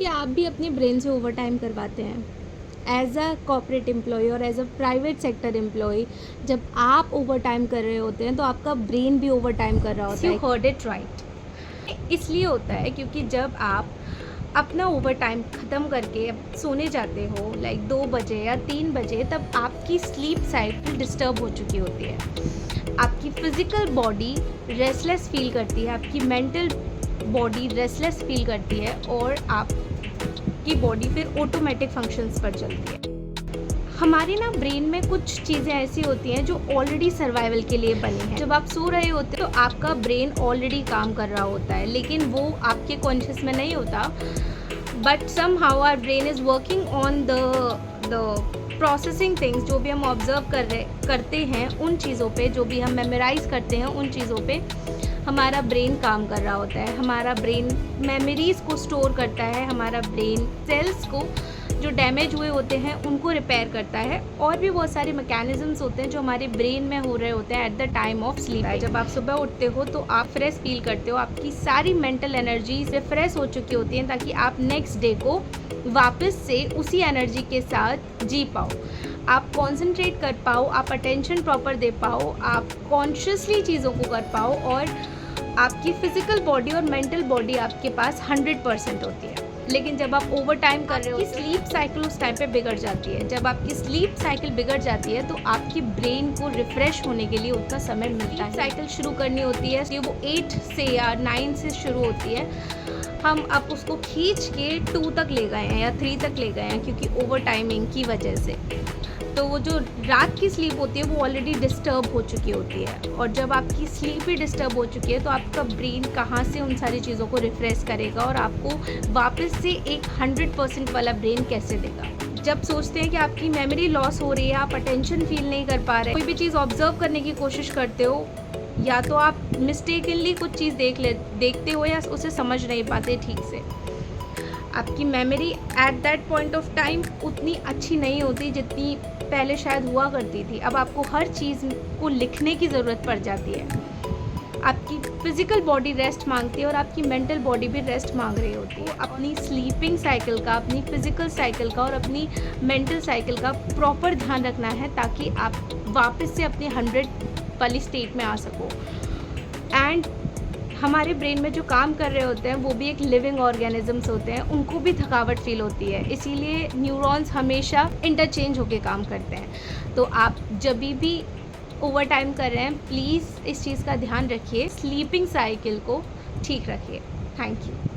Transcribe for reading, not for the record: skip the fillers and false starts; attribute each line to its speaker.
Speaker 1: कि आप भी अपने ब्रेन से ओवर टाइम करवाते हैं एज अ कॉर्पोरेट एम्प्लॉय और as a private sector employee. जब आप ओवर टाइम कर रहे होते हैं तो आपका ब्रेन भी ओवर टाइम कर रहा होता
Speaker 2: यू
Speaker 1: है।
Speaker 2: Heard it right. इसलिए होता है क्योंकि जब आप अपना ओवर टाइम ख़त्म करके अब सोने जाते हो लाइक 2 बजे या 3 बजे, तब आपकी स्लीप साइकिल डिस्टर्ब हो चुकी होती है। आपकी फिज़िकल बॉडी रेस्टलेस फील करती है, आपकी मेंटल बॉडी रेस्टलेस फील करती है और आपकी बॉडी फिर ऑटोमेटिक फंक्शंस पर चलती है। हमारे ना ब्रेन में कुछ चीज़ें ऐसी होती हैं जो ऑलरेडी सर्वाइवल के लिए बनी हैं। जब आप सो रहे होते हो तो आपका ब्रेन ऑलरेडी काम कर रहा होता है, लेकिन वो आपके कॉन्शियस में नहीं होता। But somehow our brain is working on the processing things. जो भी हम ऑब्जर्व करते हैं उन चीज़ों पे, जो भी हम मेमोराइज करते हैं उन चीज़ों पे हमारा ब्रेन काम कर रहा होता है। हमारा ब्रेन मेमोरीज़ को स्टोर करता है, हमारा ब्रेन सेल्स को जो डैमेज हुए होते हैं उनको रिपेयर करता है, और भी बहुत सारे मैकेनिज़म्स होते हैं जो हमारे ब्रेन में हो रहे होते हैं at the time of sleep. जब आप सुबह उठते हो तो आप फ्रेश फील करते हो, आपकी सारी मेंटल एनर्जी रिफ्रेश हो चुकी होती हैं ताकि आप नेक्स्ट डे को वापस से उसी एनर्जी के साथ जी पाओ, आप कॉन्सेंट्रेट कर पाओ, आप अटेंशन प्रॉपर दे पाओ, आप कॉन्शियसली चीज़ों को कर पाओ, और आपकी फिजिकल बॉडी और मेंटल बॉडी आपके पास 100% होती है। लेकिन जब आप ओवर टाइम कर रहे हो, स्लीप साइकिल उस टाइम पे बिगड़ जाती है। जब आपकी स्लीप साइकिल बिगड़ जाती है तो आपकी ब्रेन को रिफ्रेश होने के लिए उतना समय मिलता है। साइकिल शुरू करनी होती है, ये वो 8 से या 9 से शुरू होती है। हम अब उसको खींच के 2 तक ले गए हैं या 3 तक ले गए हैं क्योंकि ओवर टाइमिंग की वजह से। तो वो जो रात की स्लीप होती है वो ऑलरेडी डिस्टर्ब हो चुकी होती है, और जब आपकी स्लीप ही डिस्टर्ब हो चुकी है तो आपका ब्रेन कहाँ से उन सारी चीज़ों को रिफ्रेश करेगा और आपको वापस से एक 100% वाला ब्रेन कैसे देगा। जब सोचते हैं कि आपकी मेमोरी लॉस हो रही है, आप अटेंशन फील नहीं कर पा रहे, कोई भी चीज़ ऑब्जर्व करने की कोशिश करते हो, या तो आप मिस्टेकनली कुछ चीज़ देखते हो या उसे समझ नहीं पाते ठीक से, आपकी memory at that point of time उतनी अच्छी नहीं होती जितनी पहले शायद हुआ करती थी। अब आपको हर चीज़ को लिखने की ज़रूरत पड़ जाती है। आपकी फिज़िकल बॉडी रेस्ट मांगती है और आपकी मेंटल बॉडी भी रेस्ट मांग रही होती है। अपनी स्लीपिंग साइकिल का, अपनी फ़िज़िकल साइकिल का और अपनी मेंटल साइकिल का प्रॉपर ध्यान रखना है ताकि आप वापस से अपनी 100 वाली स्टेट में आ सको। एंड हमारे ब्रेन में जो काम कर रहे होते हैं वो भी एक लिविंग ऑर्गेनिजम्स होते हैं, उनको भी थकावट फील होती है, इसीलिए न्यूरॉन्स हमेशा इंटरचेंज होकर काम करते हैं। तो आप जब भी ओवर टाइम कर रहे हैं प्लीज़ इस चीज़ का ध्यान रखिए, स्लीपिंग साइकिल को ठीक रखिए। Thank you.